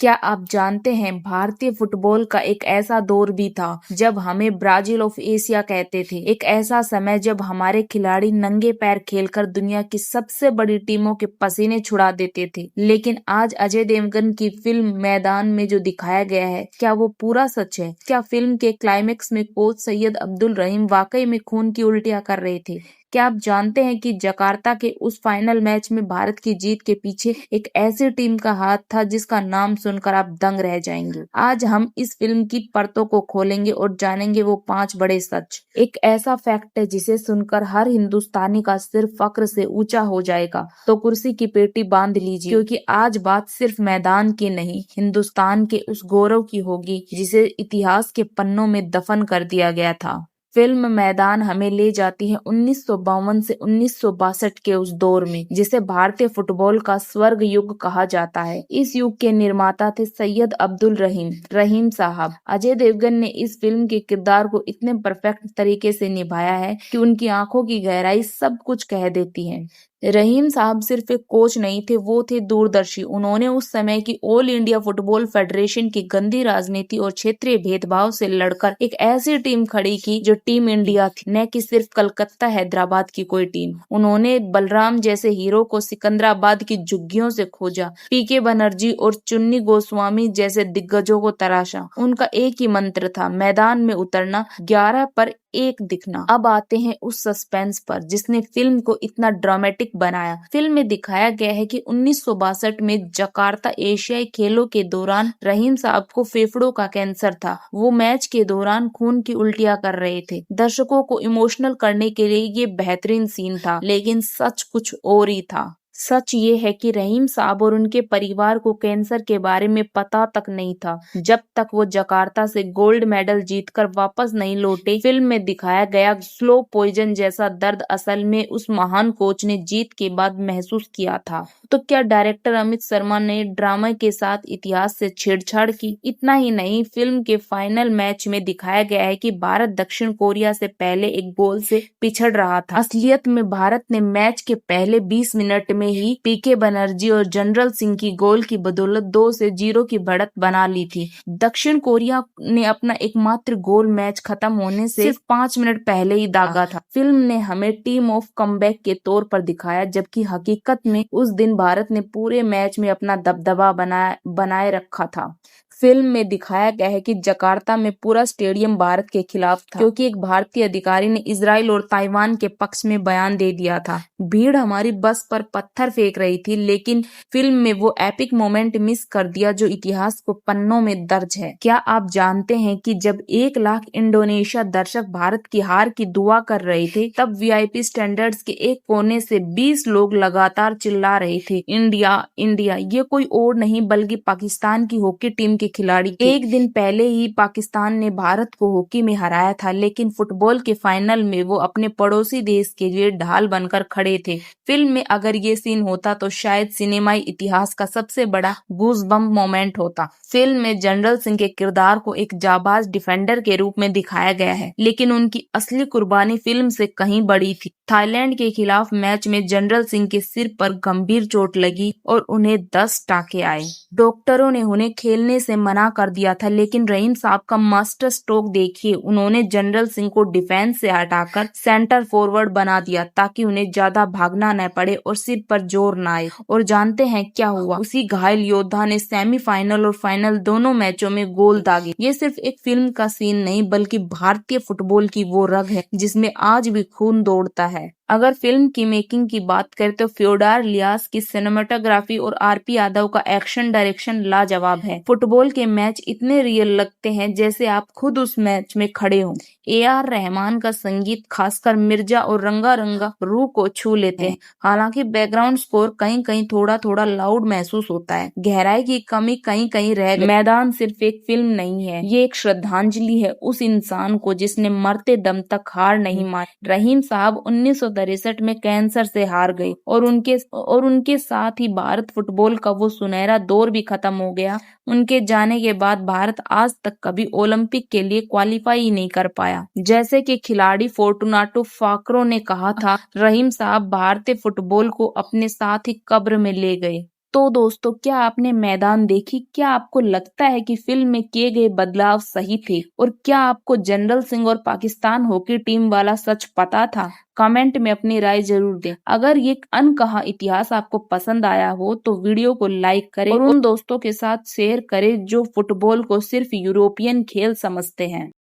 क्या आप जानते हैं भारतीय फुटबॉल का एक ऐसा दौर भी था जब हमें ब्राजील ऑफ एशिया कहते थे। एक ऐसा समय जब हमारे खिलाड़ी नंगे पैर खेलकर दुनिया की सबसे बड़ी टीमों के पसीने छुड़ा देते थे। लेकिन आज अजय देवगन की फिल्म मैदान में जो दिखाया गया है, क्या वो पूरा सच है? क्या फिल्म के क्लाइमेक्स में कोच सैयद अब्दुल रहीम वाकई में खून की उल्टियां कर रहे थे? क्या आप जानते हैं कि जकार्ता के उस फाइनल मैच में भारत की जीत के पीछे एक ऐसी टीम का हाथ था जिसका नाम सुनकर आप दंग रह जाएंगे। आज हम इस फिल्म की परतों को खोलेंगे और जानेंगे वो 5 बड़े सच। एक ऐसा फैक्ट है जिसे सुनकर हर हिंदुस्तानी का सिर फक्र से ऊंचा हो जाएगा। तो कुर्सी की पेटी बांध लीजिए, क्योंकि आज बात सिर्फ मैदान की नहीं, हिंदुस्तान के उस गौरव की होगी जिसे इतिहास के पन्नों में दफन कर दिया गया था। फिल्म मैदान हमें ले जाती है 1952 से 1962 के उस दौर में, जिसे भारतीय फुटबॉल का स्वर्ग युग कहा जाता है। इस युग के निर्माता थे सैयद अब्दुल रहीम साहब। अजय देवगन ने इस फिल्म के किरदार को इतने परफेक्ट तरीके से निभाया है कि उनकी आंखों की गहराई सब कुछ कह देती है। रहीम साहब सिर्फ एक कोच नहीं थे, वो थे दूरदर्शी। उन्होंने उस समय की ऑल इंडिया फुटबॉल फेडरेशन की गंदी राजनीति और क्षेत्रीय भेदभाव से लड़कर एक ऐसी टीम खड़ी की जो टीम इंडिया थी, न कि सिर्फ कलकत्ता हैदराबाद की कोई टीम। उन्होंने बलराम जैसे हीरो को सिकंदराबाद की झुग्गियों से खोजा, पीके बनर्जी और चुन्नी गोस्वामी जैसे दिग्गजों को तराशा। उनका एक ही मंत्र था, मैदान में उतरना, 11 पर 1 दिखना। अब आते हैं उस सस्पेंस पर जिसने फिल्म को इतना ड्रामेटिक बनाया। फिल्म में दिखाया गया है कि 1962 में जकार्ता एशियाई खेलों के दौरान रहीम साहब को फेफड़ों का कैंसर था। वो मैच के दौरान खून की उल्टियां कर रहे थे। दर्शकों को इमोशनल करने के लिए ये बेहतरीन सीन था, लेकिन सच कुछ और ही था। सच ये है कि रहीम साहब और उनके परिवार को कैंसर के बारे में पता तक नहीं था जब तक वो जकार्ता से गोल्ड मेडल जीतकर वापस नहीं लौटे। फिल्म में दिखाया गया स्लो पॉइजन जैसा दर्द असल में उस महान कोच ने जीत के बाद महसूस किया था। तो क्या डायरेक्टर अमित शर्मा ने ड्रामा के साथ इतिहास से छेड़छाड़ की? इतना ही नहीं, फिल्म के फाइनल मैच में दिखाया गया है कि भारत दक्षिण कोरिया से पहले एक गोल से पिछड़ रहा था। असलियत में भारत ने मैच के पहले 20 मिनट में ही पीके बनर्जी और जनरल सिंह की गोल की बदौलत 2-0 की बढ़त बना ली थी। दक्षिण कोरिया ने अपना एकमात्र गोल मैच खत्म होने से सिर्फ 5 मिनट पहले ही दागा था। फिल्म ने हमें टीम ऑफ कमबैक के तौर पर दिखाया, जबकि हकीकत में उस दिन भारत ने पूरे मैच में अपना दबदबा बनाए रखा था। फिल्म में दिखाया गया है कि जकार्ता में पूरा स्टेडियम भारत के खिलाफ था, क्योंकि एक भारतीय अधिकारी ने इजराइल और ताइवान के पक्ष में बयान दे दिया था। भीड़ हमारी बस पर पत्थर फेंक रही थी, लेकिन फिल्म में वो एपिक मोमेंट मिस कर दिया जो इतिहास को पन्नों में दर्ज है। क्या आप जानते हैं कि जब 1 लाख इंडोनेशिया दर्शक भारत की हार की दुआ कर रहे थे, तब वीआईपी स्टैंडर्ड्स के एक कोने से 20 लोग लगातार चिल्ला रहे थे, इंडिया इंडिया। ये कोई और नहीं बल्कि पाकिस्तान की हॉकी टीम के खिलाड़ी थे। एक दिन पहले ही पाकिस्तान ने भारत को हॉकी में हराया था, लेकिन फुटबॉल के फाइनल में वो अपने पड़ोसी देश के लिए ढाल बनकर खड़े थे। फिल्म में अगर ये सीन होता तो शायद सिनेमाई इतिहास का सबसे बड़ा गूज़बम्प मोमेंट होता। फिल्म में जनरल सिंह के किरदार को एक जाबाज डिफेंडर के रूप में दिखाया गया है, लेकिन उनकी असली कुर्बानी फिल्म से कहीं बड़ी थी। थाईलैंड के खिलाफ मैच में जनरल सिंह के सिर पर गंभीर चोट लगी और उन्हें 10 टाके आए। डॉक्टरों ने उन्हें खेलने से मना कर दिया था, लेकिन रहीम साहब का मास्टर स्ट्रोक देखिए। उन्होंने जनरल सिंह को डिफेंस से हटाकर सेंटर फॉरवर्ड बना दिया ताकि उन्हें ज्यादा भागना न पड़े और सिर पर जोर न आए। और जानते हैं क्या हुआ? उसी घायल योद्धा ने सेमीफाइनल और फाइनल दोनों मैचों में गोल दागे। ये सिर्फ एक फिल्म का सीन नहीं, बल्कि भारतीय फुटबॉल की वो रग है जिसमें आज भी खून दौड़ता है। अगर फिल्म की मेकिंग की बात करें तो फ्योडोर लियास की सिनेमेटोग्राफी और आरपी यादव का एक्शन डायरेक्शन लाजवाब है। फुटबॉल के मैच इतने रियल लगते हैं जैसे आप खुद उस मैच में खड़े हों। AR रहमान का संगीत, खासकर मिर्जा और रंगा रंगा, रूह को छू लेते हैं। हालांकि बैकग्राउंड स्कोर कहीं कहीं थोड़ा लाउड महसूस होता है। गहराई की कमी कहीं कहीं रह गई। मैदान सिर्फ एक फिल्म नहीं है, ये एक श्रद्धांजलि है उस इंसान को जिसने मरते दम तक हार नहीं मानी। रहीम साहब 1963 में कैंसर से हार गए और उनके साथ ही भारत फुटबॉल का वो सुनहरा दौर भी खत्म हो गया। उनके जाने के बाद भारत आज तक कभी ओलंपिक के लिए क्वालिफाई ही नहीं कर पाया। जैसे कि खिलाड़ी फोर्टुनाटो फाक्रो ने कहा था, रहीम साहब भारतीय फुटबॉल को अपने साथ ही कब्र में ले गए। तो दोस्तों, क्या आपने मैदान देखी? क्या आपको लगता है कि फिल्म में किए गए बदलाव सही थे? और क्या आपको जनरल सिंह और पाकिस्तान हॉकी टीम वाला सच पता था? कमेंट में अपनी राय जरूर दें। अगर ये अनकहा इतिहास आपको पसंद आया हो तो वीडियो को लाइक करें और उन दोस्तों के साथ शेयर करें जो फुटबॉल को सिर्फ यूरोपियन खेल समझते हैं।